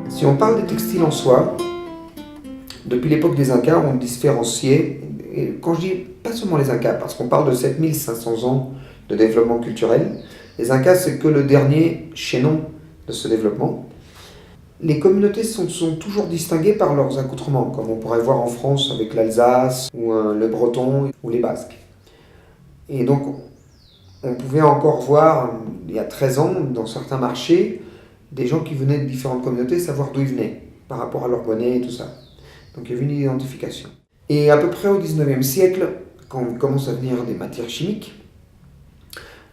Si on parle des textiles en soi, depuis l'époque des Incas, on différenciait, et quand je dis pas seulement les Incas, parce qu'on parle de 7500 ans de développement culturel, les Incas c'est que le dernier chaînon de ce développement. Les communautés sont toujours distinguées par leurs accoutrements, comme on pourrait voir en France avec l'Alsace, ou le breton, ou les Basques. Et donc, on pouvait encore voir, il y a 13 ans, dans certains marchés, des gens qui venaient de différentes communautés, savoir d'où ils venaient, par rapport à leur monnaie et tout ça. Donc il y avait une identification. Et à peu près au 19e siècle, quand on commence à venir des matières chimiques,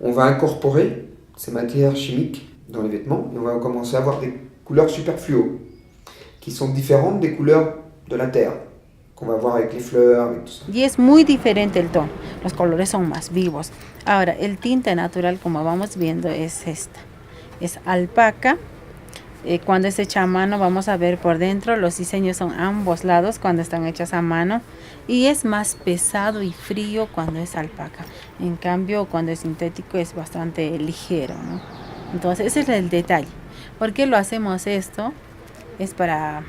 on va incorporer ces matières chimiques dans les vêtements et on va commencer à avoir des couleurs super fluo, qui sont différentes des couleurs de la terre, qu'on va voir avec les fleurs, avec tout ça. Y es muy diferente el tono, los colores son más vivos. Ahora, el tinte natural, como vamos viendo, es esta. Es alpaca. Cuando es hecha a mano, vamos a ver por dentro, los diseños son a ambos lados cuando están hechas a mano. Y es más pesado y frío cuando es alpaca. En cambio, cuando es sintético es bastante ligero, ¿no? Entonces, ese es el detalle. ¿Por qué lo hacemos esto? Es para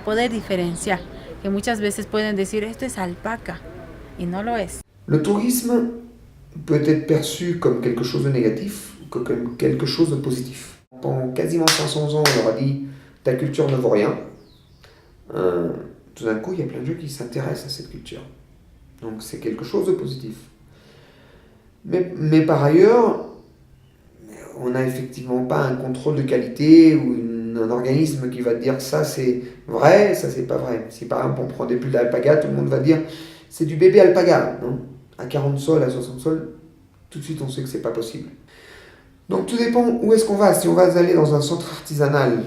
poder diferenciar. Que muchas veces pueden decir, esto es alpaca, y no lo es. Le tourisme peut être perçu comme quelque chose de négatif ou comme quelque chose de positif. Pendant quasiment 500 ans, on leur a dit « ta culture ne vaut rien ». Tout d'un coup, il y a plein de gens qui s'intéressent à cette culture. Donc c'est quelque chose de positif. Mais par ailleurs, on n'a effectivement pas un contrôle de qualité ou un organisme qui va te dire ça c'est vrai, ça c'est pas vrai. Si par exemple on prend des pulls d'alpaga, tout le monde va dire c'est du bébé alpaga. Non, à 40 sols, à 60 sols, tout de suite on sait que c'est pas possible. Donc tout dépend où est-ce qu'on va. Si on va aller dans un centre artisanal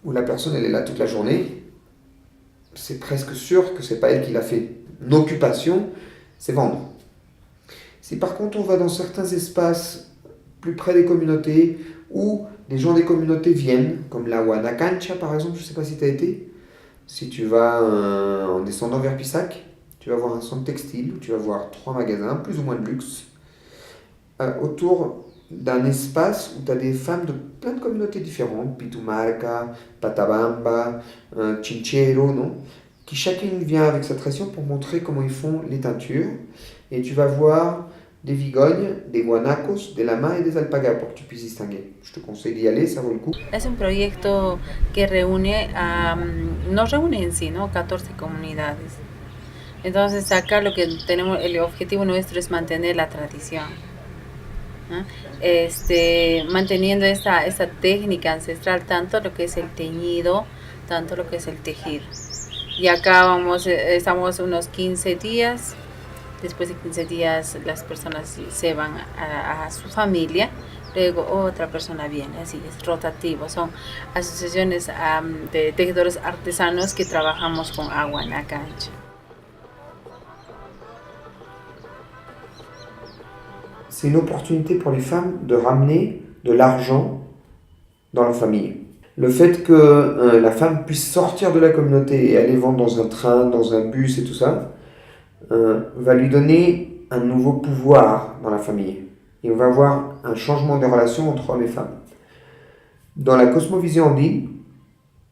où la personne elle est là toute la journée, c'est presque sûr que c'est pas elle qui l'a fait. Une occupation, c'est vendre. Si par contre on va dans certains espaces plus près des communautés où des gens des communautés viennent, comme la Huanacancha par exemple, je ne sais pas si tu as été. Si tu vas en descendant vers Pissac, tu vas voir un centre textile où tu vas voir 3 magasins, plus ou moins de luxe, autour d'un espace où tu as des femmes de plein de communautés différentes, Pitumarca, Patabamba, Chinchero, non, qui chacune vient avec sa tradition pour montrer comment ils font les teintures. Et tu vas voir des vigognes, des guanacos, des lamas et des alpagas pour que tu puisses distinguer. Je te conseille d'y aller, ça vaut le coup. Es un proyecto que reúne nos reúne en sí, ¿no? 14 comunidades. Entonces acá lo que tenemos, el objetivo nuestro es mantener la tradición, ¿no? Manteniendo esta técnica ancestral, tanto lo que es el teñido, tanto lo que es el tejido. Y acá estamos unos 15 días. Después de 15 días las personas se van a su familia, luego otra persona viene, así es rotativo. Son asociaciones de tejedores artesanos que trabajamos con agua en la cancha. C'est une opportunité pour les femmes de ramener de l'argent dans leur famille. Le fait que la femme puisse sortir de la communauté et aller vendre dans un train, dans un bus et tout ça, va lui donner un nouveau pouvoir dans la famille. Et on va avoir un changement de relation entre hommes et femmes. Dans la cosmovision andine,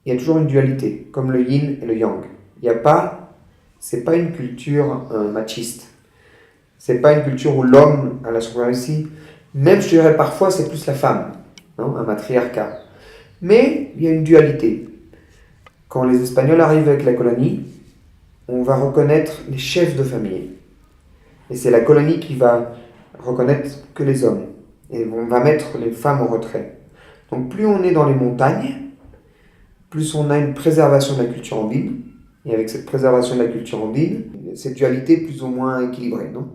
il y a toujours une dualité, comme le yin et le yang. C'est pas une culture machiste. C'est pas une culture où l'homme a la suprématie. Même, je dirais, parfois, c'est plus la femme, non, un matriarcat. Mais il y a une dualité. Quand les Espagnols arrivent avec la colonie, on va reconnaître les chefs de famille. Et c'est la colonie qui va reconnaître que les hommes. Et on va mettre les femmes en retrait. Donc plus on est dans les montagnes, plus on a une préservation de la culture andine. Et avec cette préservation de la culture andine, cette dualité est plus ou moins équilibrée, non ?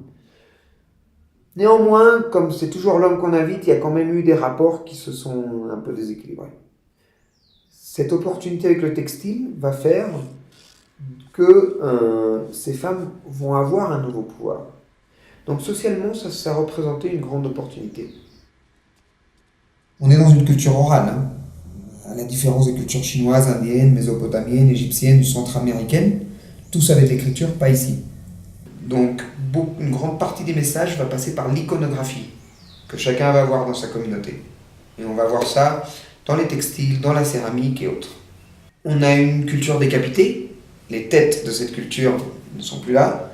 Néanmoins, comme c'est toujours l'homme qu'on invite, il y a quand même eu des rapports qui se sont un peu déséquilibrés. Cette opportunité avec le textile va faire que ces femmes vont avoir un nouveau pouvoir. Donc socialement, ça représentait une grande opportunité. On est dans une culture orale, hein. À la différence des cultures chinoises, indiennes, mésopotamiennes, égyptiennes, centra-américaines, tous avec l'écriture, pas ici. Donc une grande partie des messages va passer par l'iconographie que chacun va voir dans sa communauté. Et on va voir ça dans les textiles, dans la céramique et autres. On a une culture décapitée, les têtes de cette culture ne sont plus là.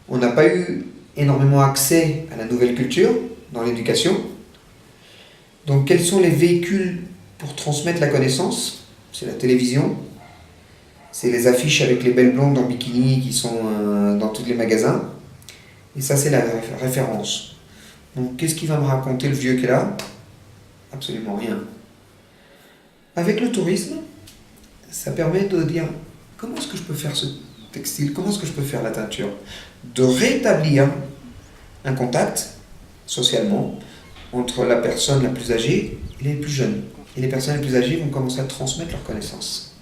On n'a pas eu énormément accès à la nouvelle culture dans l'éducation. Donc quels sont les véhicules pour transmettre la connaissance? C'est la télévision, c'est les affiches avec les belles blondes en bikini qui sont dans tous les magasins. Et ça, c'est la référence. Donc qu'est-ce qu'il va me raconter le vieux qui est là? Absolument rien. Avec le tourisme, ça permet de dire comment est-ce que je peux faire ce textile, comment est-ce que je peux faire la teinture, de rétablir un contact socialement entre la personne la plus âgée et les plus jeunes. Et les personnes les plus âgées vont commencer à transmettre leurs connaissances.